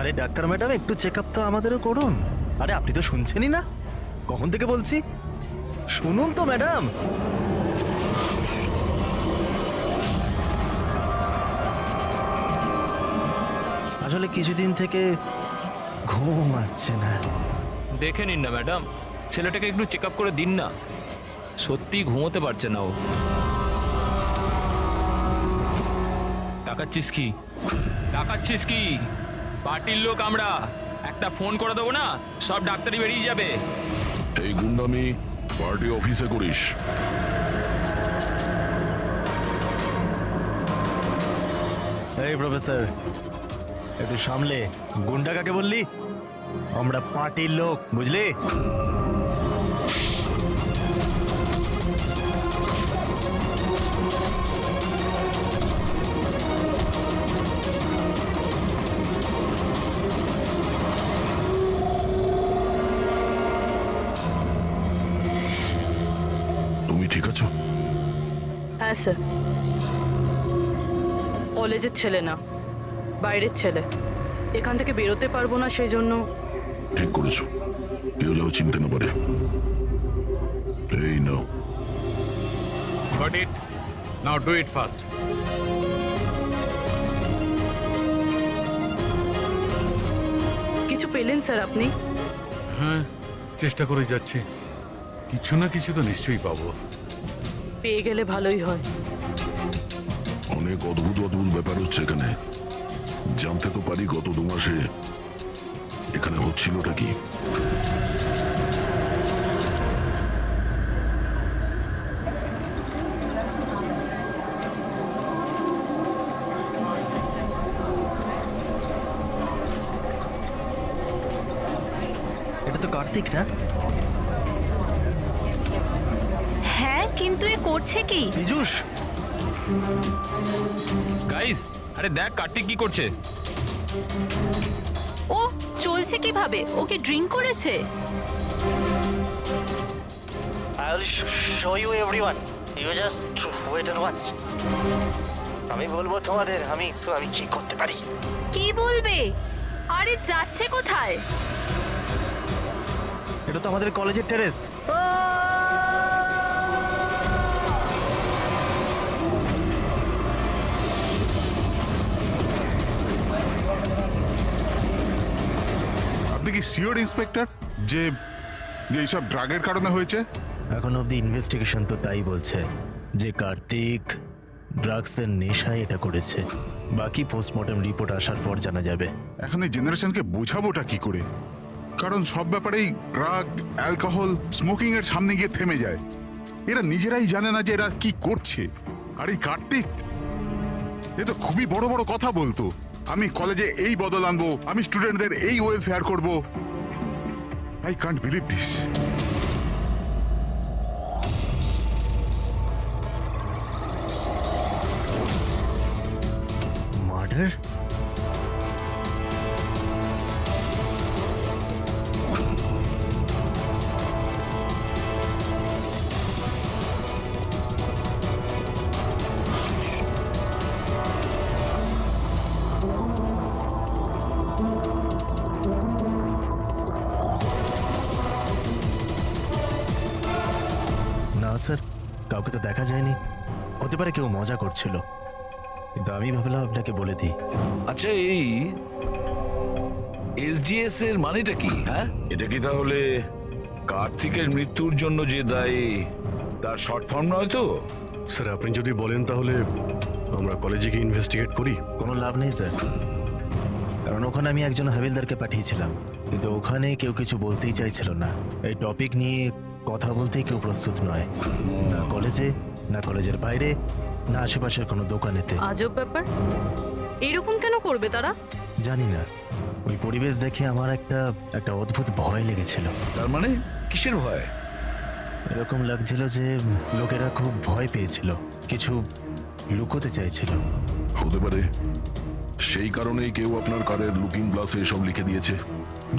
আরে doctor madam, একটু check up তো আমাদেরও করুন। আরে আপনি তো শুনছেনই না, কখন থেকে বলছি, শুনুন তো ম্যাডাম। আসলে কিছুদিন থেকে ঘুম আসছে না। দেখে নিন না ম্যাডাম, ছেলেটাকে একটু চেক আপ করে দিন না। সত্যি ঘুমোতে পারছে না ও। তাকাচ্ছিস কি, তাকাচ্ছিস কি? পার্টির লোক আমরা, একটা ফোন করে দেবো না, সব ডাক্তারি বেরিয়ে যাবে। এই গুন্ডামি পার্টি অফিসে করিস? এই প্রফেসর, একটু সামলে। গুন্ডা কাকে বললি? আমরা পার্টির লোক, বুঝলি? তুমি ঠিক আছো? হ্যাঁ স্যার, কলেজের ছেলে না, বাইরের ছেলে। এখান থেকে বেরোতে পারবো না, সেই জন্য। ঠিক করেছো, কেউ যেন চিনতে না পারে। এই নাও। Got it. Now do it fast. কিছু পেলেন স্যার আপনি? হ্যাঁ, চেষ্টা করে যাচ্ছি। কিছু না কিছু তো নিশ্চয়ই পাবো। পেয়ে গেলে ভালোই হয়। অনেক অদ্ভুত অদ্ভুত ব্যাপার হচ্ছে এখানে। জানতে তো পারি গত 2 মাসে এখানে হচ্ছিলটা কি। এটা তো কার্তিক না? হ্যাঁ, কিন্তু এ করছে কি? পীযূষ, গাইস, আরে দেখ কার্তিক কি করছে। ও চলছে কিভাবে? ও কি ড্রিঙ্ক করেছে? I will show you everyone. You just wait and watch. আমি বলবো তোমাদের আমি কি করতে পারি। কি বলবে? আরে যাচ্ছে কোথায়? এটা তো আমাদের কলেজের টেরেস। আপনি কি সিওর ইন্সপেক্টর যে এইসব ড্রাগের কারণে হয়েছে? এখন অব্দি ইনভেস্টিগেশন তো তাই বলছে যে কার্তিক ড্রাগসের নেশায় এটা করেছে। বাকি পোস্টমর্টম রিপোর্ট আসার পর জানা যাবে। এখন এই জেনারেশনকে বোঝাবোটা কি করে? কারণ সব ব্যাপারেই ড্রাগ, অ্যালকোহল, স্মোকিং এর সামনে গিয়ে থেমে যায়। এরা নিজেরাই জানে না যে এরা কি করছে। আর এই কার্তিক, এ তো খুবই বড় বড় কথা বলতো। আমি কলেজে এই বদল আনবো, আমি স্টুডেন্টদের এই ওয়েলফেয়ার করব। I can't believe this. Murder? না স্যার, কাউকে তো দেখা যায়নি। হতে পারে কেউ মজা করছিল, কিন্তু আমি ভাবলাম আপনাকে বলে দিই। আচ্ছা, এই এসজিএস এর মানেটা কি? হ্যাঁ, এটা কি তাহলে কার্তিকের মৃত্যুর জন্য যে দায়ী তার শর্ট ফর্ম নয় তো? স্যার, আপনি যদি বলেন তাহলে আমরা কলেজে গিয়ে ইনভেস্টিগেট করি। কোনো লাভ নেই স্যার, কারণ ওখানে আমি একজন হাবিলদারকে পাঠিয়েছিলাম, কিন্তু ওখানে কেউ কিছু বলতেই চাইছিল না। এই টপিক নিয়ে কথা বলতেই কেউ প্রস্তুত নয়, না কলেজে, না কলেজের বাইরে, না আশেপাশের কোনো দোকানেতে। আজব ব্যাপার, এইরকম কেন করবে তারা? জানি না, ওই পরিবেশ দেখে আমার একটা অদ্ভুত ভয় লেগেছিল। তার মানে কিসের ভয়? এরকম লাগছিল যে লোকেরা খুব ভয় পেয়েছিল, কিছু লুকোতে চাইছিল। হতে পারে সেই কারণেই কেউ আপনার কারের লুকিং গ্লাসে এসব লিখে দিয়েছে,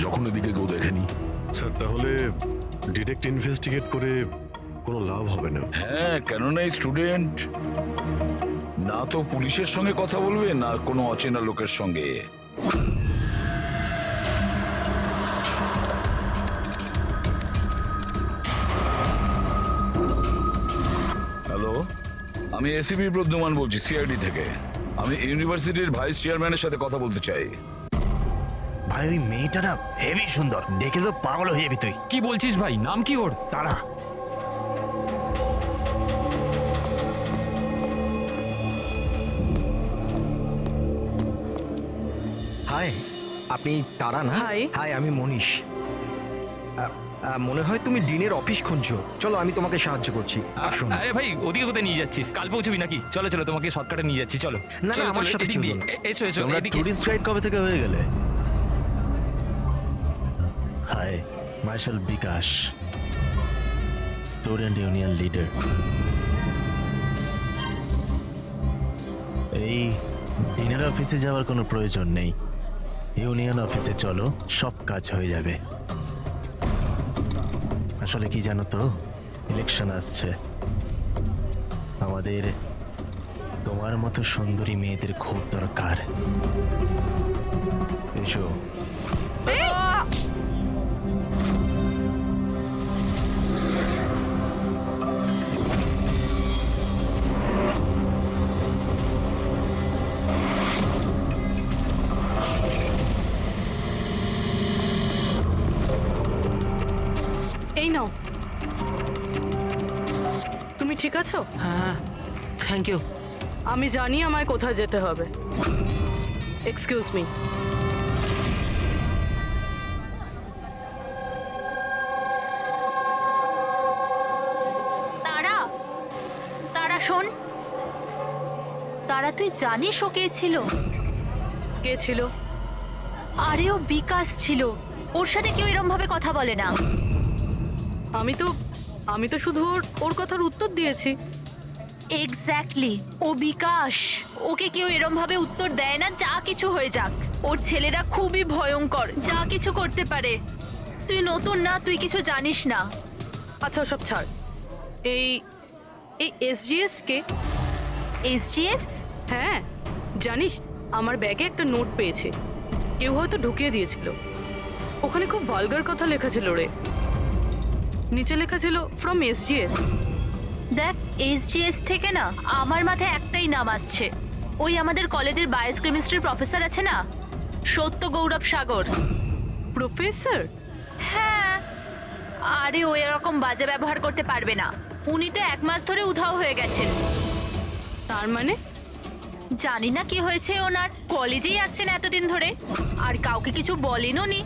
যখন এদিকে কেউ দেখেনি। স্যার, তাহলে ডিরেক্ট ইনভেস্টিগেট করে কোনো লাভ হবে না। হ্যাঁ, কেননা এই স্টুডেন্ট না তো পুলিশের সঙ্গে কথা বলবে, না কোনো অচেনা লোকের সঙ্গে। আমি এসিপি প্রদ্যুমান বলছি, সিআইডি থেকে। আমি ইউনিভার্সিটির ভাইস চেয়ারম্যানের সাথে কথা বলতে চাই। ভাই ওই মেয়েটা না হেভি সুন্দর, দেখে তো পাগল হয়ে যাবি তুই। কি বলছিস ভাই? নাম কি ওর? তারা হাই, আপনি তারা না? Hi. হাই, আমি মনীষ। মনে হয় তুমি ডিনের অফিস খুঁজছো। চলো আমি তোমাকে সাহায্য করছি, আসুন। আরে ভাই, ওদিকে কোথায় নিয়ে যাচ্ছিস? কাল পৌঁছবি নাকি? চলো চলো, তোমাকে শর্টকাটে নিয়ে যাচ্ছি, চলো। না, চলো, আমার চলো, সাথে এদিক দিয়ে। চলুন। এসো এসো, তোমরা এদিকে। টুরিস্ট গাইড কবে থেকে হয়ে গেলে? হাই, মার্শাল বিকাশ, স্টুডেন্ট ইউনিয়ন লিডার। এই ডিনের অফিসে যাওয়ার কোনো প্রয়োজন নেই, ইউনিয়ন অফিসে চলো, সব কাজ হয়ে যাবে। আসলে কি জানো তো, ইলেকশন আসছে, আমাদের তোমার মতো সুন্দরী মেয়েদের খুব দরকার। এসো। এই নাও। তুমি ঠিক আছো? হ্যাঁ, থ্যাংক ইউ। আমি জানি আমায় কোথায় যেতে হবে। Excuse me. তারা, তারা শোন। তারা, তুই জানিস ও কে ছিল? কে ছিল? আরে ও বিকাশ ছিল। ওর সাথে কেউ এরম ভাবে কথা বলে না। আমি তো শুধু ওর কথার উত্তর দিয়েছি। এক্স্যাক্টলি, ও বিকাশ। ওকে কেউ এরম ভাবে উত্তর দেয় না, যা কিছু হয়ে যাক। ওর ছেলেরা খুবই ভয়ঙ্কর, যা কিছু করতে পারে। তুই নতুন না, তুই কিছু জানিস না। আচ্ছা সব ছাড়। এই এসজিএস কে? এসজিএস? হ্যাঁ, জানিস আমার ব্যাগে একটা নোট পেয়েছে, কেউ হয়তো ঢুকিয়ে দিয়েছিল। ওখানে খুব ভালগার কথা লেখা ছিল রে। নিচে লেখা ছিল ফ্রম এসজিএস। দেখ, এসজিএস থেকে না আমার মাথায় একটাই নাম আসছে। ওই আমাদের কলেজের বায়োকেমিস্ট্রির প্রফেসর আছে না, সত্য গৌরব সাগর। প্রফেসর? হ্যাঁ, আরে ও এরকম বাজে ব্যবহার করতে পারবে না। উনি তো 1 মাস ধরে উধাও হয়ে গেছেন। তার মানে? জানি না কি হয়েছে ওনার, কলেজেই আসছেন এতদিন ধরে আর কাউকে কিছু বলেনও নি।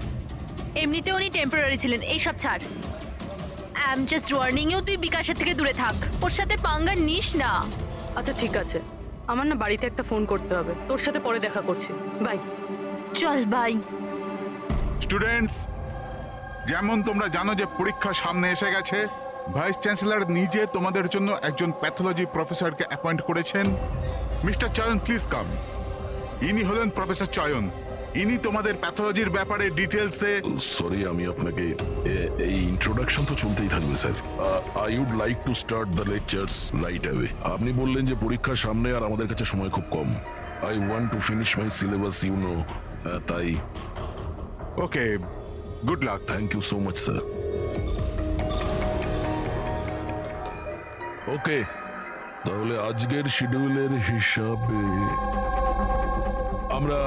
এমনিতে উনি টেম্পোরারি ছিলেন। এইসব ছাড়, I am just warning you, তুই বিকাশের থেকে দূরে থাক, ওর সাথে পাঙ্গা নিস না। আচ্ছা ঠিক আছে, আমার না বাড়িতে একটা ফোন করতে হবে। তোর সাথে পরে দেখা করছি, বাই। চল বাই। স্টুডেন্টস, যেমন তোমরা জানো যে পরীক্ষা সামনে এসে গেছে, ভাইস চ্যান্সেলর নিজে তোমাদের জন্য একজন প্যাথোলজি প্রফেসরকে অ্যাপয়েন্ট করেছেন। মিস্টার চয়ন, প্লিজ কাম। ইনি হলেন প্রফেসর চয়ন। ইনি তোমাদের প্যাথোলজির ব্যাপারে ডিটেলসে। সরি, আমি আপনাকে এই ইন্ট্রোডাকশন তো চলতেই থাকবে sir. I would like to start the lectures right away. আপনি বললেন যে পরীক্ষার সামনে আর আমাদের কাছে সময় খুব কম। I want to finish my syllabus, you know, তাই। Okay, good luck. Thank you so much sir. Okay, তাহলে আজকের শিডিউলের হিসাবে আমরা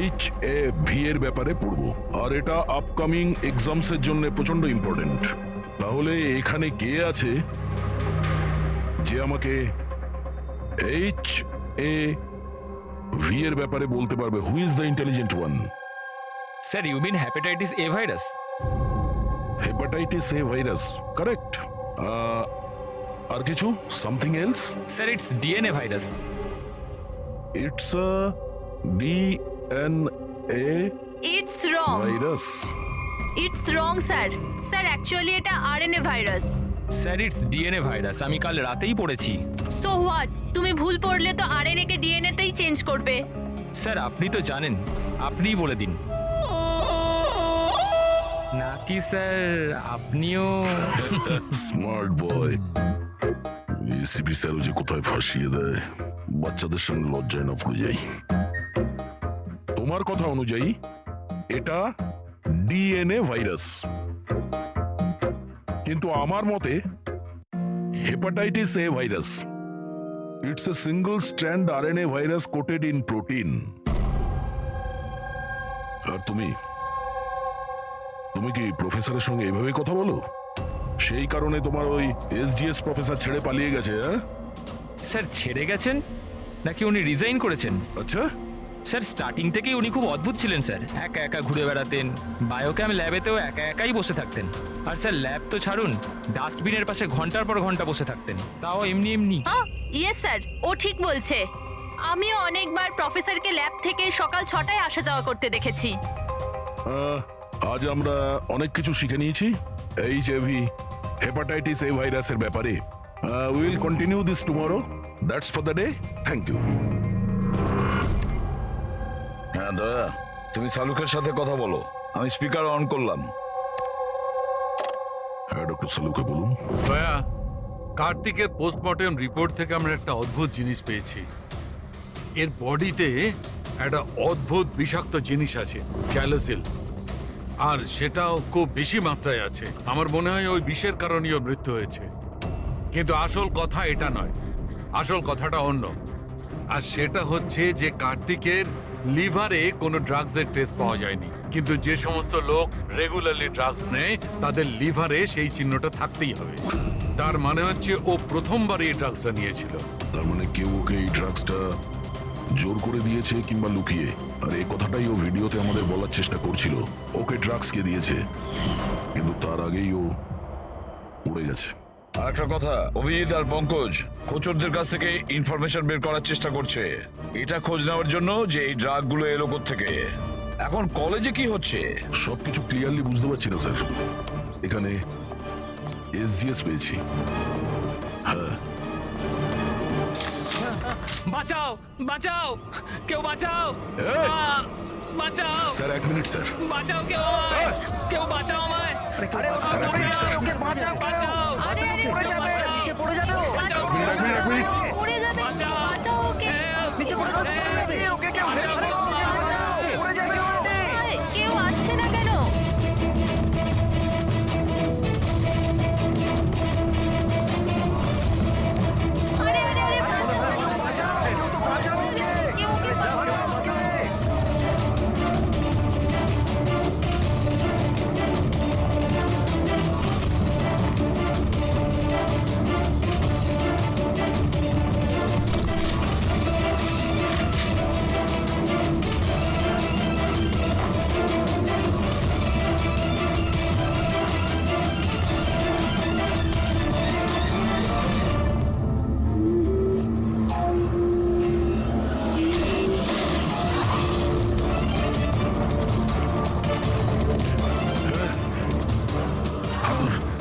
HAV এর ব্যাপারে পড়ব, আর এটা আপকামিং এক্সামসের জন্য প্রচন্ড ইম্পর্টেন্ট। তাহলে এখানে কে আছে যে আমাকে HAV এর ব্যাপারে বলতে পারবে? Who is the intelligent one? Sir, you mean hepatitis A virus? Hepatitis A virus, correct. আর কিছু? Something else? Sir, it's DNA virus. It's a DNA it's wrong. Virus. It's wrong sir. Sir, actually এটা RNA virus. Sir, it's DNA virus, আমি কাল রাতেই পড়েছি। So what? তুমি ভুল পড়লে তো আরএনএ কে ডিএনএ তেই চেঞ্জ করবে। স্যার, আপনি তো জানেন, আপনিই বলে দিন। নাকি স্যার আপনিও? Smart boy. এসিপি স্যারও যে কোথায় ফাঁসিয়ে দেয়, বাচ্চাদের সঙ্গে লজ্জায় না পড়ে যাই। তোমার কথা অনুযায়ী এটা ডিএনএ ভাইরাস, কিন্তু আমার মতে hepatitis A virus. It's a single strand RNA virus coated in protein. আর তুমি কি প্রফেসরের সঙ্গে এইভাবে কথা বলো? সেই কারণে তোমার ওই এসজিএস প্রফেসর ছেড়ে পালিয়ে গেছে, হ্যাঁ? স্যার ছেড়ে গেছেন নাকি উনি রিজাইন করেছেন? আচ্ছা, স্যার স্টার্টিং থেকেই উনি খুব অদ্ভুত ছিলেন স্যার। একা একা ঘুরে বেড়াতেন, বায়োক্যাম ল্যাবেতেও একা একাই বসে থাকতেন। আর স্যার ল্যাব তো ছাড়ুন, ডাস্টবিনের পাশে ঘন্টার পর ঘন্টা বসে থাকতেন, তাও এমনি এমনি। ইয়েস স্যার, ও ঠিক বলছে। আমিও অনেকবার প্রফেসরকে ল্যাব থেকে সকাল 6টায় আসা যাওয়া করতে দেখেছি। আজ আমরা অনেক কিছু শিখে নিয়েছি এইচআইভি হেপাটাইটিস এ ভাইরাসের ব্যাপারে। Will continue this tomorrow. That's for the day. Thank you. হ্যাঁ দাদা, তুমি সালুকের সাথে কথা বলো, আমি স্পিকার অন করলাম। হ্যাঁ ডক্টর সালুকে বলুন। দয়া, কার্তিকের পোস্টমর্টেম রিপোর্ট থেকে আমরা একটা অদ্ভুত জিনিস পেয়েছি। এর বডিতে একটা অদ্ভুত বিষাক্ত জিনিস আছে, ক্যালোসিল, আর সেটাও খুব বেশি মাত্রায় আছে। আমার মনে হয় ওই বিষের কারণেই ওর মৃত্যু হয়েছে। কিন্তু আসল কথা এটা নয়, আসল কথাটা অন্য। আর সেটা হচ্ছে যে কার্তিকের লিভারে কোনো ড্রাগসের টেস্ট পাওয়া যায়নি, কিন্তু যে সমস্ত লোক রেগুলারলি ড্রাগস নেয় তাদের লিভারে সেই চিহ্নটা থাকতেই হবে। তার মানে হচ্ছে ও প্রথমবার এই ড্রাগসটা নিয়েছিল। তার মানে কেউ ওকে এই ড্রাগসটা জোর করে দিয়েছে কিংবা লুকিয়ে। আর এই কথাটাই ও ভিডিওতে আমাদের বলার চেষ্টা করছিল, ওকে ড্রাগস কে দিয়েছে, কিন্তু তার আগেই ও উড়ে গেছে। আর একটা কথা, অভিজিৎ আর পঙ্কজ খোঁচরদের কাছ থেকে ইনফরমেশন বের করার চেষ্টা করছে, এটা খোঁজ নেওয়ার জন্য যে এই ড্রাগগুলো এলো থেকে। এখন কলেজে কি হচ্ছে সবকিছু ক্লিয়ারলি বুঝতে পারছি না স্যার। এখানে এসজিএস পেয়েছি। হ্যাঁ, বাঁচাও বাঁচাও, কেউ বাঁচাও, এই! বাঁচাও স্যার এক মিনিট স্যার। বাঁচাও, কেউ আমায়, কেউ বাঁচাও আমায়, স্যার এক মিনিট স্যার। বাঁচাও, আরে, আরে, পড়ে যাবে, নিচে পড়ে যাবে, বাঁচাও, এক মিনিট। পড়ে যাবে, বাঁচাও। বাঁচাও ওকে। নিচে পড়ে যাবে, আরে, কেউ আসছে না কেন? আরে, আরে, আরে, বাঁচাও, কেউ ওকে বাঁচাও।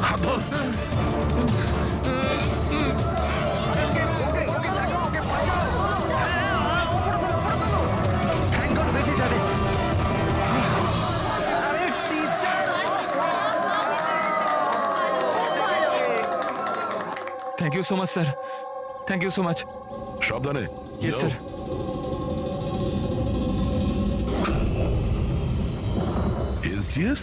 হাত ধর। Thank you so much sir, thank you so much. সাবধানে। Yes sir. SGS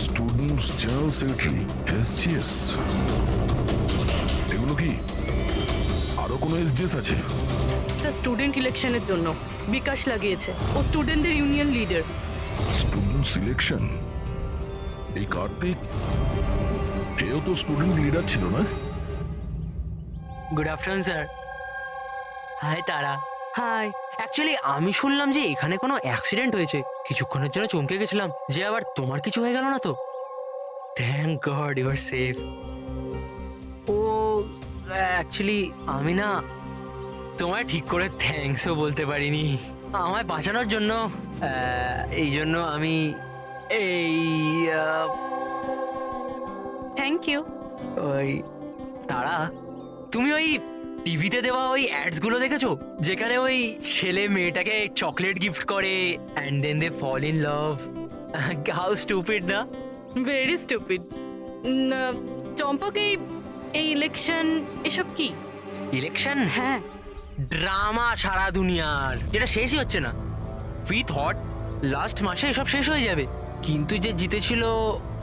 students general secretary, SGS. এগুলো কি আরো কোনো এসজিএস আছে? স্যার স্টুডেন্ট ইলেকশনের জন্য বিকাশ লাগিয়েছে। ও স্টুডেন্টদের ইউনিয়ন লিডার। Student selection? এই কার্তিক, এও তো স্টুডেন্ট লিডার ছিল না? Good afternoon sir. হাই তারা। হাই। অ্যাকচুয়ালি আমি শুনলাম যে এখানে কোনো অ্যাক্সিডেন্ট হয়েছে, কিছুক্ষণের জন্য চমকে গেছিলাম যে আবার তোমার কিছু হয়ে গেল না তো। Thank God you are safe. ও অ্যাকচুয়ালি আমি না তোমায় ঠিক করে থ্যাঙ্কসও বলতে পারিনি আমায় বাঁচানোর জন্য। এই জন্য আমি এই থ্যাংক ইউ। ওই তারা, তুমি ওই টিভিতে দেওয়া ওই অ্যাডস গুলো দেখেছো যেখানে ওই ছেলে মেয়েটাকে চকলেট গিফট করে and then they fall in love? How stupid না? Very stupid. চম্পক, এই ইলেকশন এসব কি? ইলেকশন? হ্যাঁ। ড্রামা সারা দুনিয়ার, যেটা শেষই হচ্ছে না। উই থট লাস্ট মাসে এসব শেষ হয়ে যাবে, কিন্তু যে জিতেছিল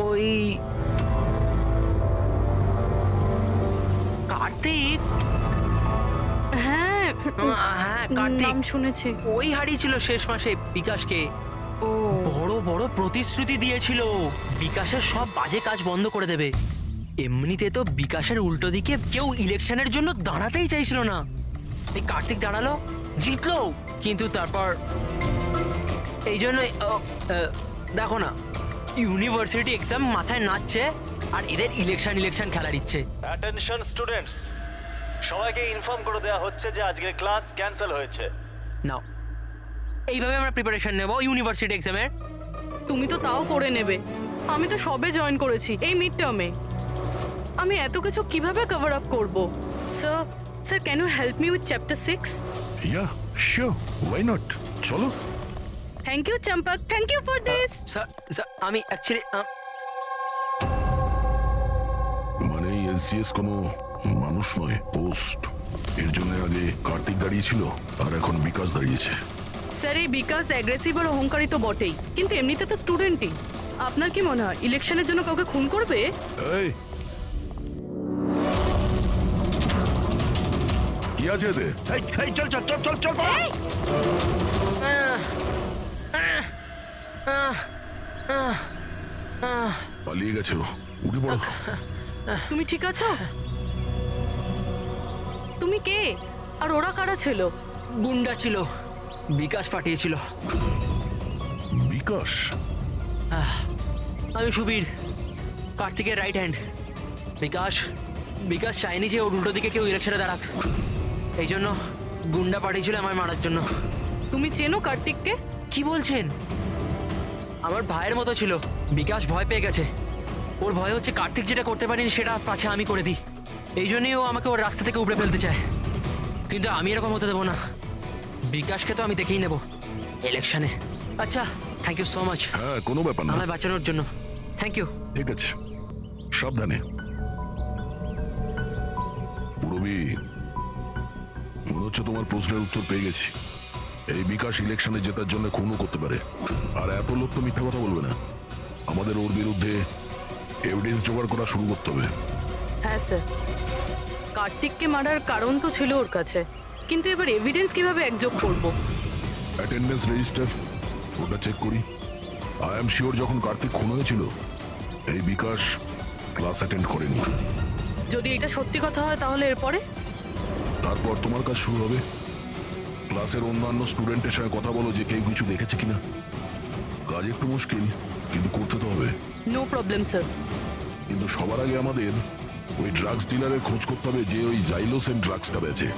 ওই কার্তিক। হ্যাঁ হ্যাঁ কার্তিক, নাম শুনেছি। ওই হারিয়েছিল শেষ মাসে বিকাশকে। ও বড় বড় প্রতিশ্রুতি দিয়েছিল বিকাশের সব বাজে কাজ বন্ধ করে দেবে। এমনিতে তো বিকাশের উল্টো দিকে কেউ ইলেকশনের জন্য দাঁড়াতেই চাইছিল না, এই কার্তিক দাঁড়ালো, জিতলো। কিন্তু তারপর এই জন্যই দেখো না, ইউনিভার্সিটি এক্সাম মাথায় নাচছে আর এদের ইলেকশন খেলার ইচ্ছে। অ্যাটেনশন স্টুডেন্টস, সবাইকে ইনফর্ম করে দেওয়া হচ্ছে যে আজকের ক্লাস ক্যান্সেল হয়েছে। নাও, এইভাবে আমরা প্রিপারেশন নেব ইউনিভার্সিটি এক্সামের। তুমি তো তাও করে নেবে, আমি তো সবে জয়েন করেছি এই মিড টার্মে। আমি এত কিছু কিভাবে কভার আপ করব? Sir sir can you help me with chapter 6? Yeah sure, why not, চলো। Thank you Champak, thank you for this. Sir আমি অ্যাকচুয়ালি মানে এসজিএস কোনো মানুষ নয়, পোস্ট। এর জন্য আগে কার্তিক দাঁড়িয়েছিল আর এখন বিকাশ দাঁড়িয়েছে। স্যার এই বিকাশ অ্যাগ্রেসিভ আর অহংকারী তো বটেই, কিন্তু এমনিতে তো স্টুডেন্টই। আপনার কি মনে হয় ইলেকশনের জন্য কাউকে খুন করবে? এই কি আছে এতে? চল চল চল চল চল। পালিয়ে গেছে ও, উঠে পড়ো। তুমি ঠিক আছো? তুমি কে আর ওরা কারা ছিল? গুন্ডা ছিল, বিকাশ পাঠিয়েছিল। বিকাশ? আমি সুবীর, কার্তিকের রাইট হ্যান্ড। বিকাশ চায়নি যে ওর উল্টো দিকে কেউ ইলেকশনে দাঁড়াক, এই জন্য গুন্ডা পাঠিয়েছিল আমায় মারার জন্য। তুমি চেনো কার্তিককে? কি বলছেন? আমার ভাইয়ের মতো ছিল। বিকাশ ভয় পেয়ে গেছে, ওর ভয় হচ্ছে কার্তিক যেটা করতে পারিনি সেটা পাছে আমি করে দিই, এই জন্যই ও আমাকে ওর রাস্তা থেকে উপড়ে ফেলতে চায়। কিন্তু আমি এরকম হতে দেবো না, বিকাশকে তো আমি দেখেই নেব ইলেকশনে। আচ্ছা, থ্যাংক ইউ সো মাচ হ্যাঁ, কোনো ব্যাপার না। আমায় বাঁচানোর জন্য, থ্যাংক ইউ। ঠিক আছে, সাবধানে। পুরবি, মনে হচ্ছে তোমার প্রশ্নের উত্তর পেয়ে গেছি। এই বিকাশ ইলেকশনে জেতার জন্য খুনও করতে পারে, আর এত লোক তো মিথ্যা কথা বলবে না। আমাদের ওর বিরুদ্ধে এভিডেন্স জোগাড় করা শুরু করতে হবে। হ্যাঁ স্যার, কার্তিককে মারার কারণ তো ছিল ওর কাছে, কিন্তু এবার এভিডেন্স কিভাবে একযোগ করব? অ্যাটেন্ডেন্স রেজিস্টার, ওটা চেক করি। আই এম শিওর যখন কার্তিক খুন হয়েছিল এই বিকাশ ক্লাস অ্যাটেন্ড করেনি। যদি এটা সত্যি কথা হয় তাহলে এরপরে? তারপর তোমার কাজ শুরু হবে। ক্লাসের অন্যান্য স্টুডেন্টের সঙ্গে কথা বলো যে কেউ কিছু দেখেছে কিনা। কাজ একটু মুশকিল, কিন্তু করতে তো হবে। No problem sir. কিন্তু সবার আগে আমাদের ওই ড্রাগস ডিলারের খোঁজ করতে হবে যে ওই জাইলোসের ড্রাগসটা বেচে।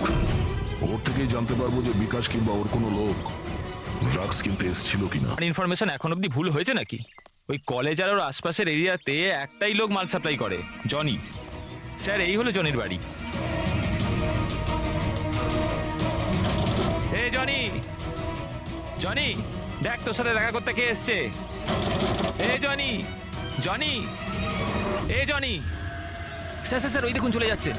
ওর থেকেই জানতে পারবো যে বিকাশ কিংবা ওর কোনো লোক ড্রাগস কিনতে এসেছিল কিনা। আর ইনফরমেশন এখন অব্দি ভুল হয়েছে নাকি? ওই কলেজ আর ওর আশপাশের এরিয়াতে একটাই লোক মাল সাপ্লাই করে, জনি। স্যার এই হলো জনির বাড়ি। এ জনি, জনি দেখ তোর সাথে দেখা করতে কে এসছে। এ জনি, জনি, এ জনি। স্যার স্যার স্যার ওই দেখুন চলে যাচ্ছে।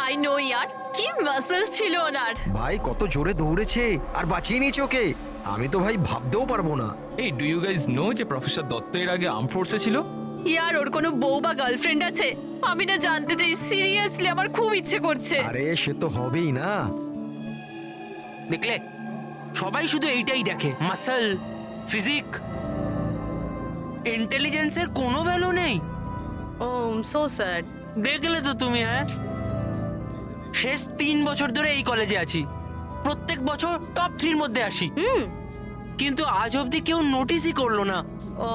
আই নো ইয়ার, কি মাসেলস ছিল ওনার। ভাই কত জোরে দৌড়েছে আর বাঁচিয়ে নিয়েছে ওকে, আমি তো ভাই ভাবতেও পারবো না। এই ডু ইউ গাইজ নো যে প্রফেসর দত্ত এর আগে আর্ম ফোর্সে ছিল? ইয়ার ওর কোনো বউ বা গার্লফ্রেন্ড আছে? আমি না জানতে চাই, সিরিয়াসলি আমার খুব ইচ্ছে করছে। আরে সে তো হবেই না। দেখলে, সবাই শুধু এইটাই দেখে, মাসল, ফিজিক, ইন্টেলিজেন্সের কোনো ভ্যালু নেই। ও সো স্যাড। দেখলে তো তুমি, হ্যাঁ শেষ 3 বছর ধরে এই কলেজে আছি, প্রত্যেক বছর টপ 3 এর মধ্যে আসি, কিন্তু আজ অবধি কেউ নোটিসই করলো না। ও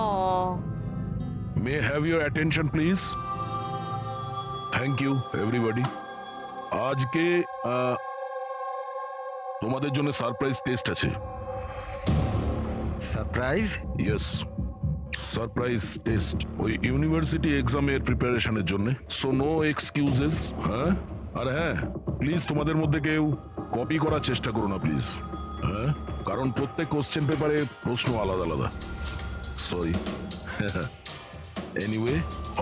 may have your attention please. Thank you everybody. আজকে তোমাদের জন্য সারপ্রাইজ টেস্ট আছে। সারপ্রাইজ? ইয়েস, সারপ্রাইজ টেস্ট ওই ইউনিভার্সিটি এক্সামের প্রিপারেশনের জন্য, সো নো এক্সকিউজেস। হ্যাঁ, আর হ্যাঁ, প্লিজ তোমাদের মধ্যে কেউ কপি করার চেষ্টা করো না প্লিজ। হ্যাঁ, কারণ প্রত্যেক কোশ্চেন পেপারে প্রশ্ন আলাদা আলাদা। Sorry. Anyway,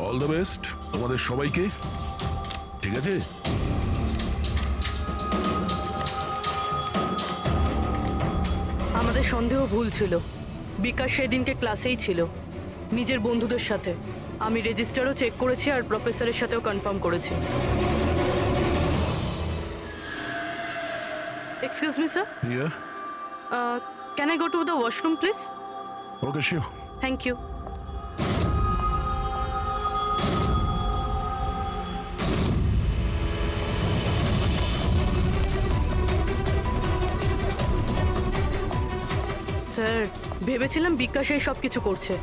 all the best তোমাদের সবাইকে, ঠিক আছে? আমাদের সন্দেহ ভুল ছিল। বিকাশ সেদিনকে ক্লাসেই ছিল নিজের বন্ধুদের সাথে। আমি রেজিস্টারও চেক করেছি আর প্রফেসরের সাথেও কনফার্ম করেছি। Excuse me sir, Yeah, can I go to the washroom please? okay, sure. Thank you. Sir, ভেবেছিলাম বিকাশ এই সব কিছু করছে।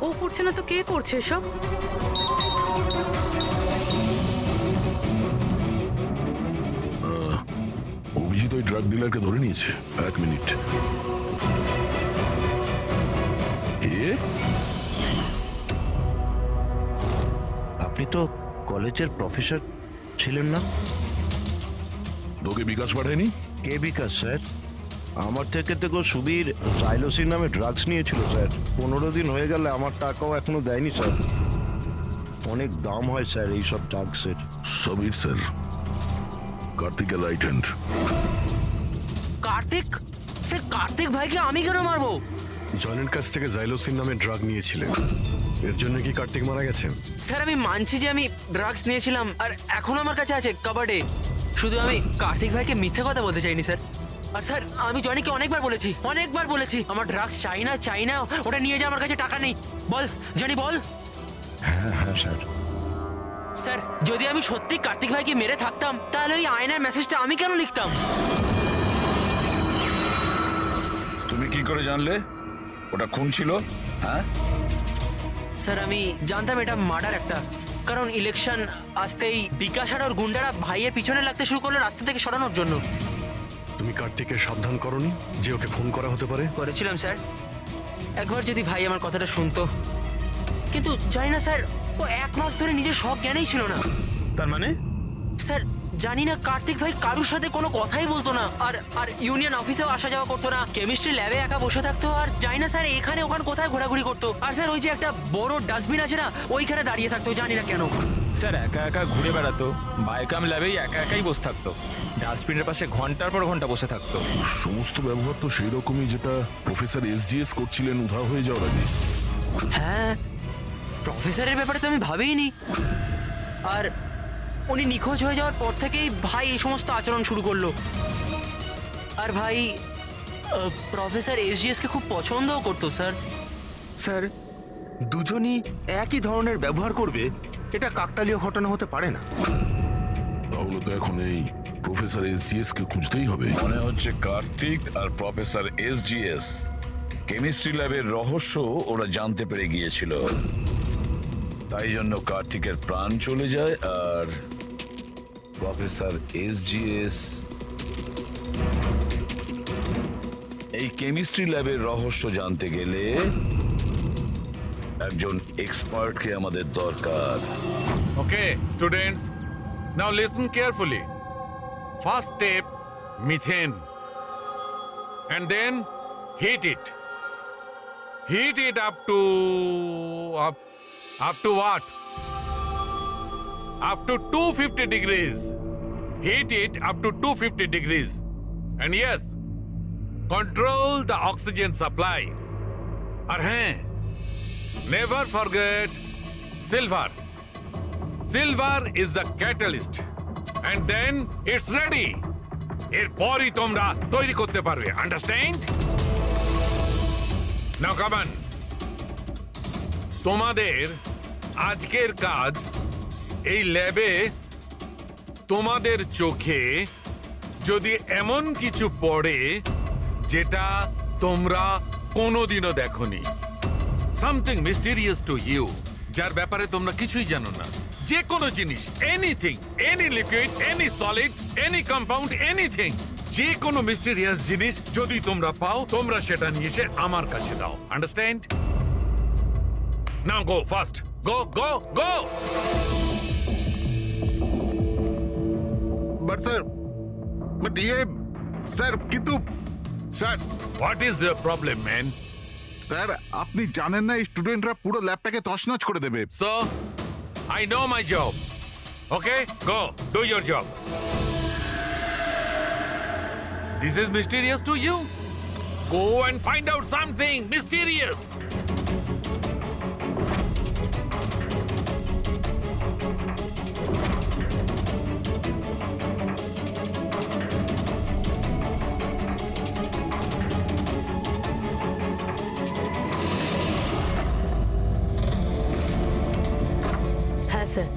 ও করছে না তো কে করছে এসব? অভিজিৎ ওই ড্রাগ ডিলারকে ধরে নিয়েছে। এক মিনিট। আপনি তো কলেজের প্রফেসর ছিলেন না? তোকে বিকাশ পাঠায়নি? কে বিকাশ স্যার? আমার থেকে সুবীর সাইলোসিন নামে ড্রাগস নিয়েছিল স্যার। 15 দিন হয়ে গেলে আমার টাকাও এখনো দেয়নি স্যার। অনেক দাম হয় স্যার এইসব ড্রাগসের। সবির স্যার, কার্তিকের right hand. Kartik? Sir, Kartik ভাইকে আমি কেন মারবো? জয়নের কাছ থেকে জাইলোসিন নামে ড্রাগ নিয়েছিলেন, এর জন্য কি কার্তিক মারা গেছেন? স্যার, আমি মানছি যে আমি ড্রাগস নিয়েছিলাম আর এখন আমার কাছে আছে কাবার্ডে। শুধু আমি কার্তিক ভাইকে মিথ্যে কথা বলতে চাইনি স্যার। আর স্যার, আমি জয়নিকে অনেকবার বলেছি আমার ড্রাগস চাই না, ওটা নিয়ে যা, আমার কাছে টাকা নেই। বল জনি, বল। হ্যাঁ হ্যাঁ স্যার। স্যার, যদি আমি সত্যি কার্তিক ভাইকে মেরে থাকতাম তাহলে ওই আয়নার মেসেজটা আমি কেন লিখতাম? তুমি কি করে জানলে ওটা খুন ছিল? হ্যাঁ, স্যার, আমি জানতাম এটা মার্ডার একটা, কারণ ইলেকশন আসতেই বিকাশ আর ওর গুন্ডারা ভাইয়ের পিছনে লাগতে শুরু করলো রাস্তা থেকে সরানোর জন্য। তুমি কার্তিককে সাবধান করনি যে ওকে ফোন করা হতে পারে? করেছিলাম স্যার, একবার যদি ভাই আমার কথাটা শুনতো, কিন্তু জানি না স্যার, ও 1 মাস ধরে নিজের সব জ্ঞানেই ছিল না। তার মানে? স্যার, জানি না, কার্তিক ভাই কারুর সাথে কোনো কথাই বলতো না, আর ইউনিয়ন অফিসেও আসা যাওয়া করতো না, কেমিস্ট্রি ল্যাবে একা বসে থাকতো, আর জানি না স্যার এখানে ওখানে কোথায় ঘোরাঘুরি করতো। আর স্যার, ওই যে একটা বড় ডাস্টবিন আছে না, ওইখানে দাঁড়িয়ে থাকতো, জানি না কেন। স্যার একা একা ঘুরে বেড়াতো, বায়োকাম ল্যাবেই একা একাই বসে থাকতো, ডাস্টবিনের পাশে ঘন্টার পর ঘন্টা বসে থাকতো। সমস্ত ব্যবহার তো সেই রকমই যেটা প্রফেসর SGS করছিলেন উধাও হয়ে যাওয়ার আগে। হ্যাঁ, প্রফেসরের ব্যাপারে তো আমি ভাবিনি। আর উনি নিখোঁজ হয়ে যাওয়ার পর থেকেই ভাই এই সমস্ত আচরণ শুরু করলো। আর ভাই প্রফেসর SGS কে খুব পছন্দও করতো স্যার। স্যার, দুজনই একই ধরনের ব্যবহার করবে এটা কাকতালীয় ঘটনা হতে পারে না। তাহলে তো এখন এই প্রফেসর SGS কে খুঁজতেই হবে। মনে হচ্ছে কার্তিক আর প্রফেসর SGS কেমিস্ট্রি ল্যাবের রহস্য ওরা জানতে পেরে গিয়েছিল, তাই জন্য কার্তিকের প্রাণ চলে যায় আর প্রফেসর SGS এই কেমিস্ট্রি ল্যাবের রহস্য জানতে গেলে একজন এক্সপার্টকে আমাদের দরকার। Okay, students, now listen carefully. First step, methane. And then heat it. Heat it up to what? Up to 250 degrees. Heat it up to 250 degrees. And yes, control the oxygen supply. And hey, never forget silver. Silver is the catalyst. And then it's ready. এরপরই তোমরা তৈরি করতে পারবে, understand? Now come on. তোমাদের আজকের কাজ এই ল্যাবে তোমাদের চোখে যদি এমন কিছু পড়ে যেটা তোমরা কোনোদিনও দেখোনি, সামথিং মিস্টেরিয়াস টু ইউ, যার ব্যাপারে তোমরা কিছুই জানো না, যে কোনো জিনিস, anything, any liquid, any solid, any compound, anything, যে কোনো মিস্টেরিয়াস জিনিস যদি তোমরা পাও, তোমরা সেটা নিয়ে এসে আমার কাছে দাও, understand? Now go fast, go go go. But sir, but sir কিন্তু sir what is the problem man? Sir আপনি জানেন না এই স্টুডেন্টরা পুরো ল্যাবটাকে তছনছ করে দেবে। So, I know my job. Okay, go, do your job. This is mysterious to you? Go and find out something mysterious. হ্যাঁ স্যার,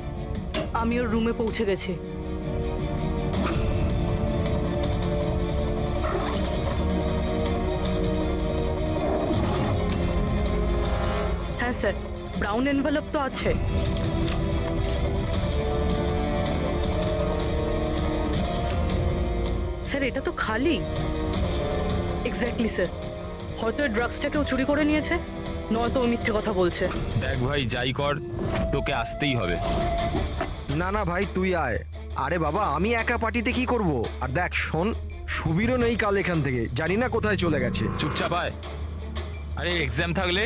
আমি ওর রুমে পৌঁছে গেছি। হ্যাঁ স্যার, ব্রাউন এনভেলপ তো আছে। স্যার এটা তো খালি। এক্স্যাক্টলি স্যার, হয়তো এই ড্রাগসটা কেউ চুরি করে নিয়েছে, নয়তো ও মিথ্যে কথা বলছে। দেখ ভাই, যাই কর তোকে আসতেই হবে। না না ভাই তুই আয়। আরে বাবা আমি একা পার্টিতে কি করব? আর দেখ শোন, সুবীরও নেই কাল এখান থেকে, জানি না কোথায় চলে গেছে। চুপচাপ আয়। আরে এক্সাম থাকলে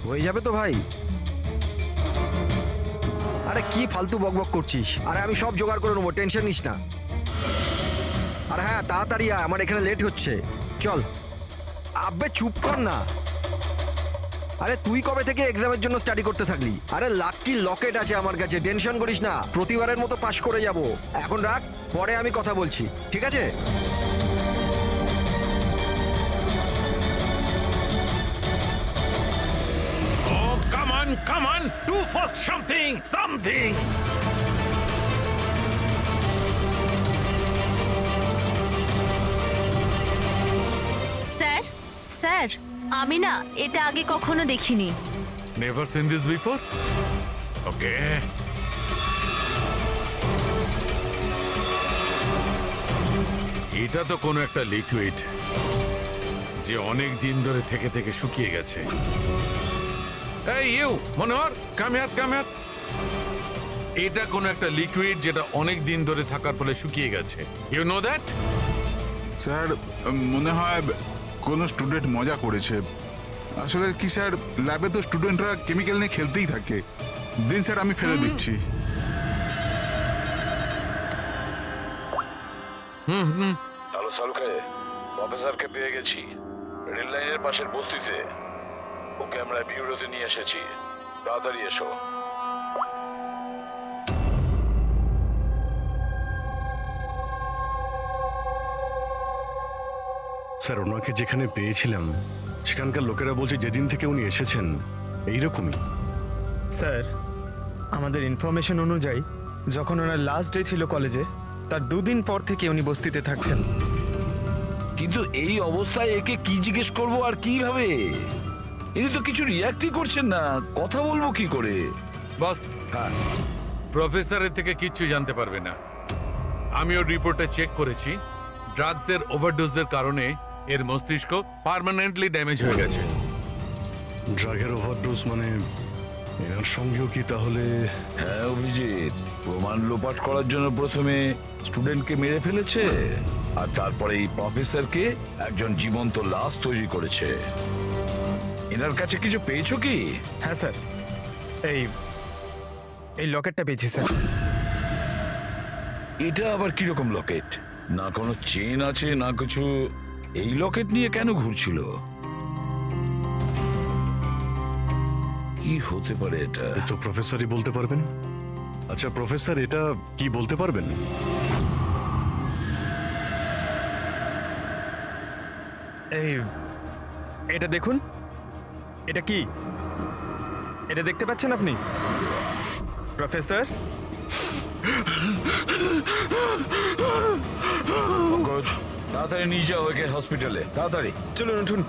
হয়ে যাবে তো ভাই। আরে কি ফালতু বকবক করছিস? আরে আমি সব জোগাড় করে নেবো, টেনশন নিস না। আর হ্যাঁ তাড়াতাড়ি আয়, আমার এখানে লেট হচ্ছে। চল। আব্বে চুপ কর না। আরে তুই কবে থেকে এক্সামের জন্য স্টাডি করতে থাকলি? আরে লাকি লকেট আছে আমার কাছে, টেনশন করিস না, প্রতিবারের মতো পাশ করে যাব। এখন রাখ, পরে আমি কথা বলছি, ঠিক আছে? Oh, come on, do first something. Sir sir, আমি না এটা আগে কখনো দেখিনি। Never seen this before? Okay. এটা তো কোনো একটা লিকুইড যে অনেক দিন ধরে থেকে থেকে শুকিয়ে গেছে। এই ইউ মনোহর, কাম হিয়ার। এটা কোনো একটা লিকুইড যেটা অনেক দিন ধরে থাকার ফলে শুকিয়ে গেছে। You know that? স্যার মনে হয় কোনো স্টুডেন্ট মজা করেছে। আসলে কি স্যার, ল্যাবে তো স্টুডেন্টরা কেমিক্যাল নিয়ে খেলতেই থাকে। দিন স্যার আমি ফেলে দিচ্ছি। হ্যালো সালুকে, প্রফেসরকে পেয়ে গেছি রেল লাইনের পাশের বস্তিতে। ওকে আমরা বিউরোতে নিয়ে এসেছি, তাড়াতাড়ি এসো। স্যার ওনাকে যেখানে পেয়েছিলাম সেখানকার লোকেরা বলছে যেদিন থেকে উনি এসেছেন এইরকমই। স্যার আমাদের ইনফরমেশন অনুযায়ী যখন ওনার লাস্ট ডে ছিল কলেজে, তার 2 দিন পর থেকে উনি বস্তিতে থাকছেন। কিন্তু এই অবস্থায় একে কি জিজ্ঞেস করবো আর কিভাবে? ইনি তো কিছু রিয়াক্টই করছেন না, কথা বলবো কি করে? বস, হ্যাঁ, প্রফেসরের থেকে কিচ্ছু জানতে পারবে না। আমি ওর রিপোর্টে চেক করেছি, ড্রাগসের ওভারডোজের কারণে এর মস্তিষ্ক পার্মানেন্টলি ড্যামেজ হয়ে গেছে। ড্রাগের ওভারডোজ মানে এনার সঙ্গেও কি তাহলে? হ্যাঁ অভিজিৎ, প্রমাণ লোপাট করার জন্য প্রথমে স্টুডেন্টকে মেরে ফেলেছে, আর তারপরে এই প্রফেসরকে একজন জীবন্ত লাশ তৈরি করেছে। এনার কাছে কিছু পেয়েছো কি? হ্যাঁ স্যার, এই লকেটটা পেয়েছি স্যার। এটা আবার কিরকম লকেট? না কোনো চেন আছে না কিছু। এই লকেট নিয়ে কেন ঘুরছিল? কি হতে পারে এটা? এ তো প্রফেসরই বলতে পারবেন। আচ্ছা প্রফেসর, এটা কি বলতে পারবেন? এটা দেখুন, এটা কি? এটা দেখতে পাচ্ছেন আপনি প্রফেসর? পঙ্কজ, তাড়াতাড়ি নিয়ে যাও ওকে হসপিটালে, তাড়াতাড়ি। চলুন উঠুন।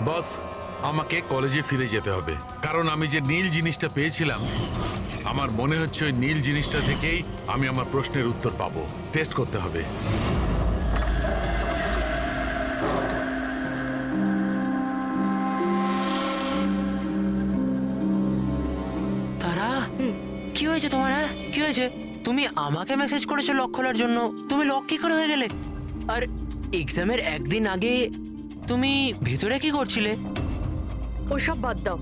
বস, আমাকে কলেজে ফিরে যেতে হবে, কারণ আমি যে নীল জিনিসটা পেয়েছিলাম, আমার মনে হচ্ছে ওই নীল জিনিসটা থেকেই আমি আমার প্রশ্নের উত্তর পাবো। টেস্ট করতে হবে। হয়েছে তোমার? হ্যাঁ, কি হয়েছে? তুমি আমাকে মেসেজ করেছো লক খোলার জন্য, তুমি লক কি করে হয়ে গেলে? আর এক্সামের একদিন আগে তুমি ভেতরে কি করছিলে? ওসব বাদ দাও।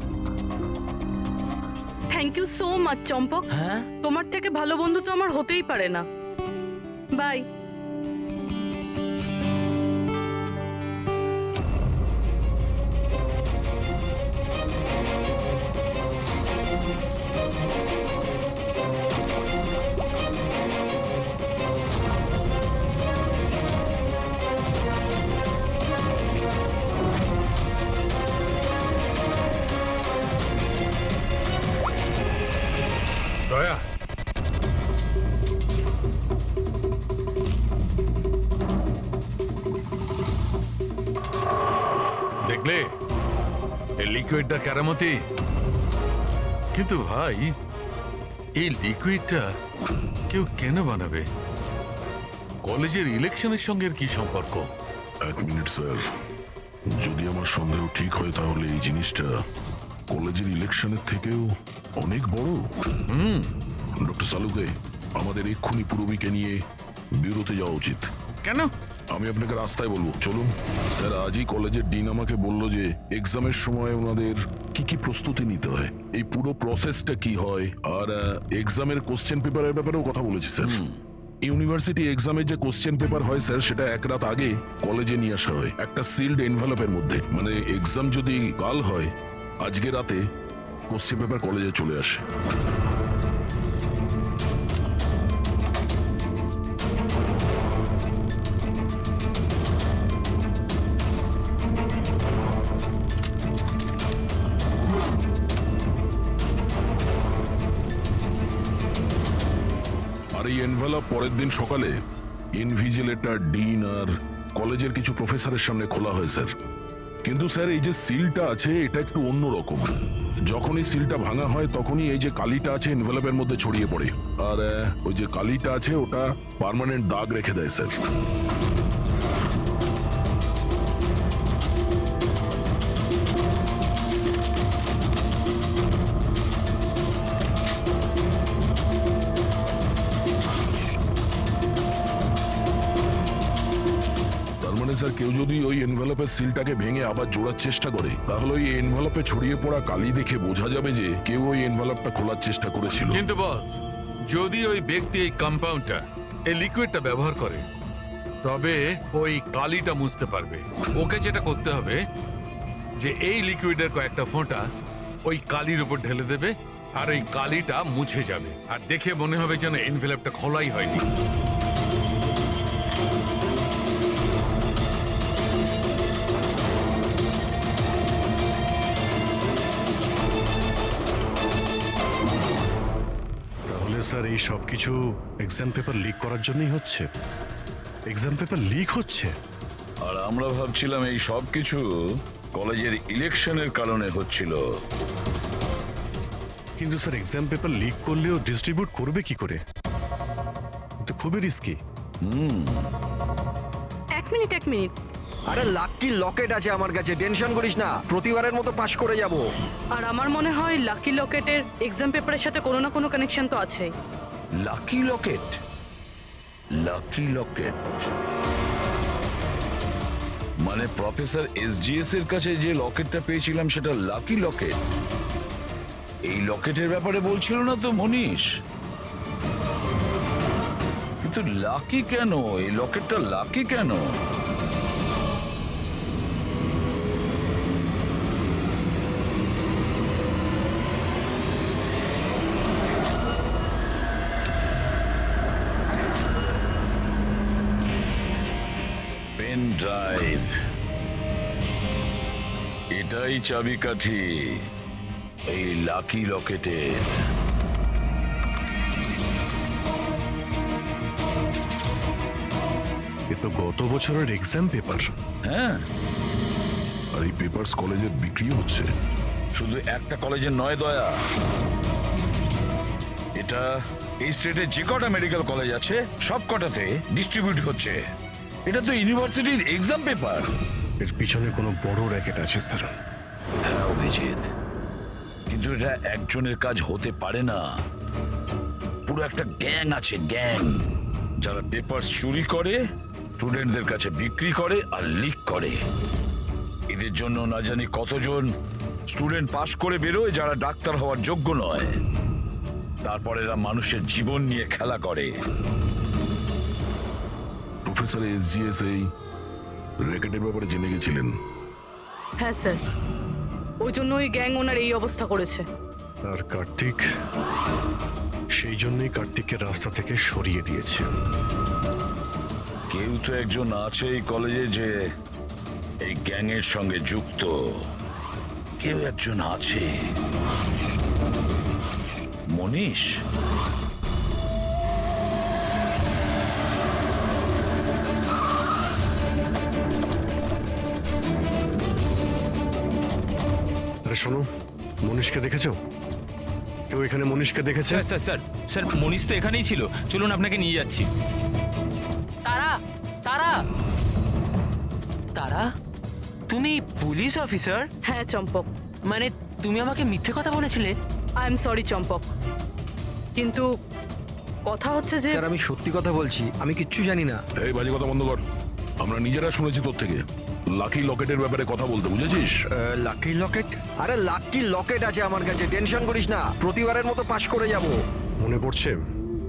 থ্যাংক ইউ সো মাচ চম্পক। হ্যাঁ, তোমার থেকে ভালো বন্ধু তো আমার হতেই পারে না। বাই। দয়া, দেখলে এই লিকুইডটা কেরামতি। কিন্তু ভাই, এই লিকুইডটা কেউ কেন বানাবে? কলেজের ইলেকশনের সঙ্গে এর কি সম্পর্ক? এক মিনিট স্যার, যদি আমার সন্দেহ ঠিক হয় তাহলে এই জিনিসটা কলেজের ইলেকশনের থেকেও অনেক বড়। ডক্টর সালুকে, আমাদের এক্ষুনি পুরবিকে নিয়ে বিরতে যাওয়া উচিত। কেন? আমি আপনাকে রাস্তায় বলবো, চলুন। স্যার, আজই কলেজের ডিন আমাকে বলল যে এক্সামের সময় ওনাদের কি কি প্রস্তুতি নিতে হয়, এই পুরো প্রসেসটা কি হয়, আর এক্সামের কোশ্চেন পেপারের ব্যাপারেও কথা বলেছি স্যার। ইউনিভার্সিটি এক্সামের যে কোশ্চেন পেপার হয় স্যার, সেটা এক রাত আগে কলেজে নিয়ে আসা হয় একটা সিল্ড এনভেলপের মধ্যে। মানে এক্সাম যদি কাল হয়, আজকে রাতে কোশ্চেন পেপার কলেজে চলে আসে। আর এই এনভেলপ পরের দিন সকালে ইনভিজিলেটর, ডিন আর কলেজের কিছু প্রফেসরের সামনে খোলা হয় স্যার। কিন্তু স্যার, এই যে সিলটা আছে এটা একটু অন্যরকম। যখনই সিলটা ভাঙা হয় তখনই এই যে কালিটা আছে এনভেলপের মধ্যে ছড়িয়ে পড়ে, আর ওই যে কালিটা আছে ওটা পার্মানেন্ট দাগ রেখে দেয় স্যার। স্যার, কেউ যদি ওই এনভেলপের সিলটাকে ভেঙে আবার জোড়ার চেষ্টা করে, তাহলে ওই এনভেলপে ছড়িয়ে পড়া কালি দেখে বোঝা যাবে যে কেউ ওই এনভেলপটা খোলার চেষ্টা করেছিল। কিন্তু বস, যদি ওই ব্যক্তি এই কম্পাউন্ডটা, এই লিকুইডটা ব্যবহার করে, তবে ওই কালিটা মুছতে পারবে। ওকে যেটা করতে হবে যে এই লিকুইডের কয়েকটা ফোঁটা ওই কালির উপর ঢেলে দেবে, আর ওই কালিটা মুছে যাবে, আর দেখে মনে হবে যেন এনভেলপটা খোলাই হয়নি। স্যার, এই সব কিছু এক্সাম পেপার লিক করার জন্যই হচ্ছে? এক্সাম পেপার লিক হচ্ছে? আর আমরা ভাবছিলাম এই সব কিছু কলেজের ইলেকশনের কারণে হচ্ছিল। কিন্তু স্যার, এক্সাম পেপার লিক করলেও ডিস্ট্রিবিউট করবে কি করে? তো খুবই রিস্কি। এক মিনিট। আরে লাকি লকেট আছে আমার কাছে, টেনশন করিস না, প্রতিবারের মতো পাশ করে যাব। আর আমার মনে হয় লাকি লকেটের এক্সাম পেপারের সাথে কোনো না কোনো কানেকশন তো আছেই। লাকি লকেট? লাকি লকেট মানে প্রফেসর এসজিএস এর কাছে যে লকেটটা পেয়েছিলাম সেটা লাকি লকেট? এই লকেটের ব্যাপারে বলছিল না তো মনীষ? কিন্তু লাকি কেন? এই লকেটটা লাকি কেন? পেন ড্রাইভ, এটাই চাবিকাঠি এই লাকি লকেটের। এ তো গত বছরের এক্সাম পেপার। হ্যাঁ, আর এই পেপারস কলেজে বিক্রি হচ্ছে। শুধু একটা কলেজের নয় দয়া, এটা এই স্টেটে যে কটা মেডিকেল কলেজ আছে সব কটাতে ডিস্ট্রিবিউট হচ্ছে। এটা তো ইউনিভার্সিটির এক্সাম পেপার। এর পিছনে কোনো বড় র্যাকেট আছে স্যার। হ্যাঁ অভিজিৎ, কিন্তু এটা একজনের কাজ হতে পারে না। পুরো একটা গ্যাং আছে, গ্যাং, যারা পেপার চুরি করে, স্টুডেন্টদের কাছে বিক্রি করে আর লিক করে। এদের জন্য না জানি কতজন স্টুডেন্ট পাশ করে বেরোয় যারা ডাক্তার হওয়ার যোগ্য নয়। তারপর এরা মানুষের জীবন নিয়ে খেলা করে। প্রফেসর এসজিএস এই র্যাকেটের ব্যাপারে জেনে গেছিলেন? হ্যাঁ স্যার, ওই জন্য ওই গ্যাং ওনার এই অবস্থা করেছে। আর কার্তিক, সেই জন্যই কার্তিককে রাস্তা থেকে সরিয়ে দিয়েছে। কেউ তো একজন আছে এই কলেজে যে এই গ্যাংয়ের সঙ্গে যুক্ত। কেউ একজন আছে। মনীষ? আরে শোনো, মনীষকে দেখেছো? কেউ এখানে মনীষকে দেখেছে? স্যার স্যার স্যার স্যার মনীষ তো এখানেই ছিল, চলুন আপনাকে নিয়ে যাচ্ছি। তারা তারা তারা তুমি পুলিশ অফিসার? হ্যাঁ চম্পক, মানে তুমি আমাকে মিথ্যে কথা বলেছিলে? আই এম সরি চম্পক, কিন্তু কথা হচ্ছে যে স্যার আমি সত্যি কথা বলছি, আমি কিচ্ছু জানি না। এই বাজে কথা বন্ধ কর। আমরা নিজেরা শুনেছি তোর থেকে লাকি লকেটের ব্যাপারে কথা বলতে, বুঝেছিস? লাকি লকেট? আরে লাকি লকেট আছে আমার কাছে, টেনশন করিস না, প্রতিবারের মতো পাশ করে যাব। মনে পড়ছে?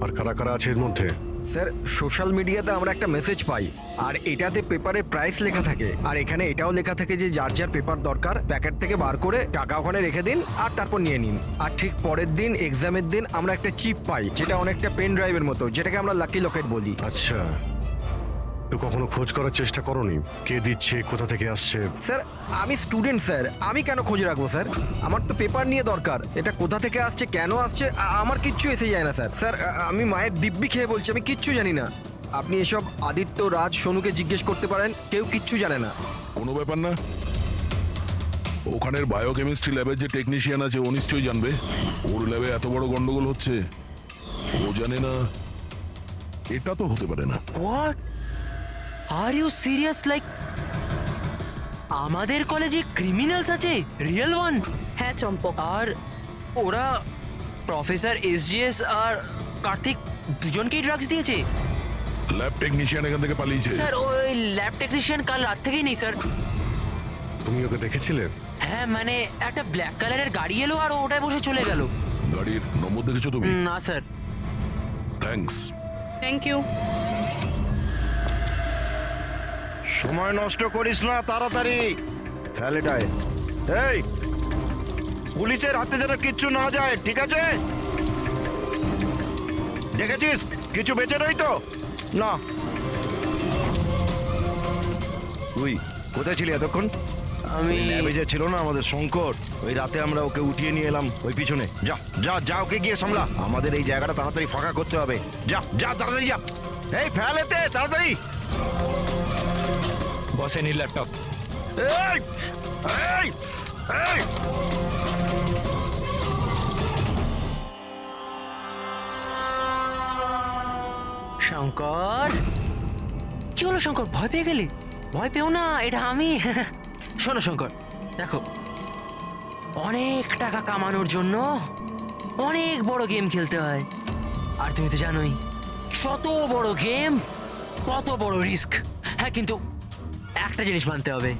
আর কারা কারা আছে এর মধ্যে? স্যার সোশ্যাল মিডিয়াতে আমরা একটা মেসেজ পাই, আর এটাতে পেপারের প্রাইস লেখা থাকে, আর এখানে এটাও লেখা থাকে যে যার যার পেপার দরকার প্যাকেট থেকে বার করে টাকা ওখানে রেখে দিন আর তারপর নিয়ে নিন। আর ঠিক পরের দিন এক্সামের দিন আমরা একটা চিপ পাই, যেটা অনেকটা পেন ড্রাইভের মতো, যেটাকে আমরা লাকি লকেট বলি। আচ্ছা, তো কখনো খোঁজ করার চেষ্টা করোনি কে দিচ্ছে, কোথা থেকে আসছে? স্যার আমি স্টুডেন্ট স্যার, আমি কেন খোঁজ রাখবো স্যার? আমার তো পেপার নিয়ে দরকার, এটা কোথা থেকে আসছে কেন আসছে আমার কিচ্ছু এসে যায় না স্যার। স্যার আমি মায়ের দিব্যি খেয়ে বলছি, আমি কিচ্ছু জানি না। আপনি এসব আদিত্য, রাজ, সোনুকে জিজ্ঞেস করতে পারেন, কেউ কিচ্ছু জানে না। কোনো ব্যাপার না। ওখানের বায়োকেমিস্ট্রি ল্যাবের যে টেকনিশিয়ান আছে ও নিশ্চয়ই জানবে। ওর ল্যাবে এত বড় গন্ডগোল হচ্ছে, ও জানে না? এটা তো হতে পারে না। What are you serious? Like আমাদের কলেজে ক্রিমিনালস আছে, রিয়েল ওয়ান? হ্যাঁ চম্পক, আর ওরা প্রফেসর এসজিএস আর কার্তিক দুজনকেই ড্রাগস দিয়েছে? ল্যাব টেকনিশিয়ান এখান থেকে পালিয়েছে। স্যার ওই ল্যাব টেকনিশিয়ান কাল রাত থেকেই নেই স্যার। তুমি ওকে দেখেছিলে? হ্যাঁ মানে একটা ব্ল্যাক কালারের গাড়ি এলো আর ওটায় বসে চলে গেল। গাড়ির নম্বর দেখেছো তুমি? না স্যার। থ্যাঙ্কস। Thank you. সময় নষ্ট করিস না, তাড়াতাড়ি ফ্যালেটায়। এই পুলিশের হাতে যেন কিচ্ছু না যায়, ঠিক আছে? দেখেছিস কিছু বেঁচে রই তো না? তুই কোথায় ছিলি এতক্ষণ? আমি ল্যাবে যে ছিল না আমাদের শঙ্কর, ওই রাতে আমরা ওকে উঠিয়ে নিয়ে এলাম ওই পিছনে। যা যা যা, ওকে গিয়ে সামলা, আমাদের এই জায়গাটা তাড়াতাড়ি ফাঁকা করতে হবে। যা যা তাড়াতাড়ি যা। এই ফেলেতে তাড়াতাড়ি। বসেন এই ল্যাপটপ। এই এই এই শঙ্কর, কি হলো শঙ্কর, ভয় পেয়ে গেলি? ভয় পেও না, এটা আমি। শোনো শঙ্কর, দেখো, অনেক টাকা কামানোর জন্য অনেক বড় গেম খেলতে হয়, আর তুমি তো জানোই যত বড় গেম কত বড় রিস্ক। হ্যাঁ কিন্তু একটা জিনিস মানতে হবে,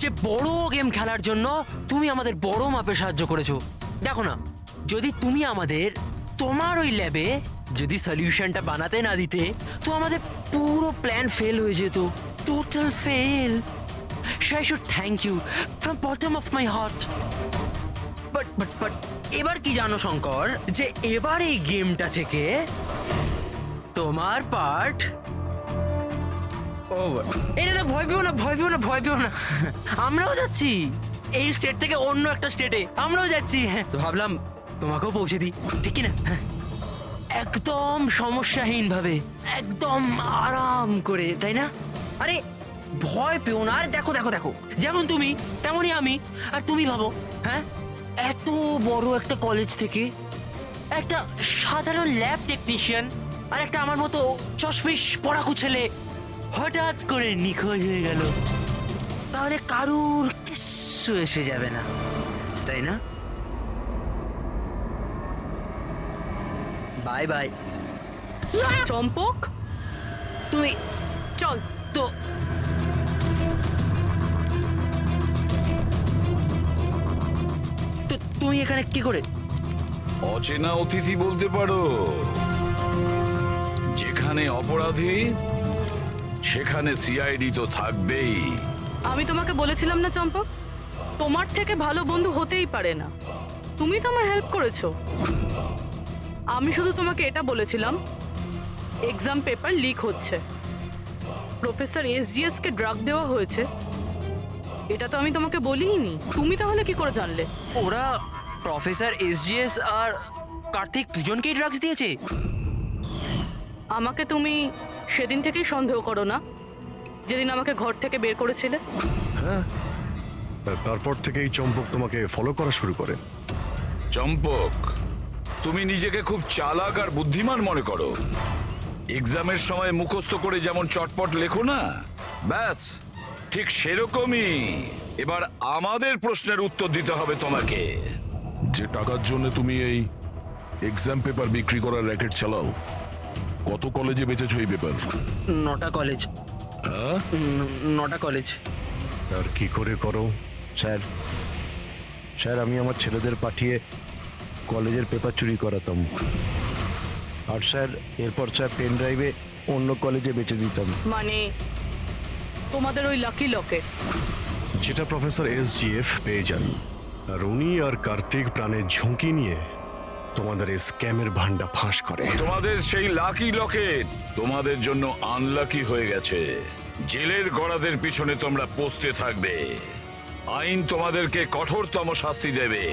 যে বড় গেম খেলার জন্য তুমি আমাদের বড় মাপে সাহায্য করেছো। দেখো না, যদি তুমি আমাদের তোমার ওই ল্যাবে যদি সলিউশনটা বানাতে না দিতে, তো আমাদের পুরো প্ল্যান ফেল হয়ে যেত, total fail. So I should thank you from bottom of my heart. But এবার কি জানো শঙ্কর, যে এবার এই গেমটা থেকে তোমার পার্ট ওভার। এই না, ভয় পেও না, ভয় পেও না, ভয় পেও না, আমরাও যাচ্ছি এই স্টেট থেকে অন্য একটা স্টেটে, আমরাও যাচ্ছি। হ্যাঁ তো ভাবলাম তোমাকেও পৌঁছে দিই, ঠিক কি না? হ্যাঁ, একদম সমস্যাহীন ভাবে, একদম আরাম করে, তাই না? আরে ভয় পেও না। আরে দেখো দেখো দেখো, যেমন তুমি তেমনই আমি। আর তুমি ভাবো, হ্যাঁ, এত বড় একটা কলেজ থেকে একটা সাধারণ ল্যাব টেকনিশিয়ান আর একটা আমার মতো চশমিশ পড়াকু ছেলে হঠাৎ করে নিখোঁজ হয়ে গেল, তাহলে কারুর কিচ্ছু এসে যাবে না, তাই না? Bye bye. চম্পক, তুই চল। তো তুমি এখানে কি করে? অচেনা অতিথি বলতে পারো। যেখানে অপরাধী সেখানে সিআইডি তো থাকবেই। আমি তোমাকে বলেছিলাম না চম্পক, তোমার থেকে ভালো বন্ধু হতেই পারে না। তুমি তো আমার হেল্প করেছো। আমি শুধু তোমাকে এটা বলেছিলাম এক্সাম পেপার লিক হচ্ছে, প্রফেসর এসজিএস কে ড্রাগ দেওয়া হয়েছে। এটা তো আমি তোমাকে বলিনি। তুমি তাহলে কি করে জানলে? ওরা প্রফেসর এসজিএস আর কার্তিক দুজনকেই ড্রাগস দিয়েছে? আমাকে তুমি সেদিন থেকেই সন্দেহ করো না, যেদিন আমাকে ঘর থেকে বের করেছিলে? তারপর থেকেই চম্পক তোমাকে ফলো করা শুরু করে। চম্পক, তুমি নিজেকে খুব চালাক আর বুদ্ধিমান মনে করো। এক্সামের সময় মুখস্থ করে যেমন চটপট লেখো না, ব্যাস ঠিক সেরকমই এবার আমাদের প্রশ্নের উত্তর দিতে হবে তোমাকে। যে টাকার জন্য তুমি এই এক্সাম পেপার বিক্রি করার র্যাকেট চালাও, কত কলেজে বেচেছো এই পেপার? 9টা কলেজ। হ্যাঁ, 9টা কলেজ। আর কি করে করো? স্যার, স্যার আমি আমার ছেলেদের পাঠিয়ে কলেজের পেপার চুরি করাতাম। আর স্যার এরপর স্যার পেন ড্রাইভে অন্য কলেজে বেচে দিতাম। মানে তোমাদের ওই লাকি লকেট? যেটা প্রফেসর এসজিএফ পেয়ে যান, আর উনি আর কার্তিক প্রাণের ঝুঁকি নিয়ে তোমাদের এই স্ক্যামের ভান্ডা ফাঁস করে। তোমাদের সেই লাকি লকেট তোমাদের জন্য আনলাকি হয়ে গেছে। জেলের গড়াদের পিছনে তোমরা পৌঁছতে থাকবে। আইন তোমাদেরকে কঠোরতম শাস্তি দেবে।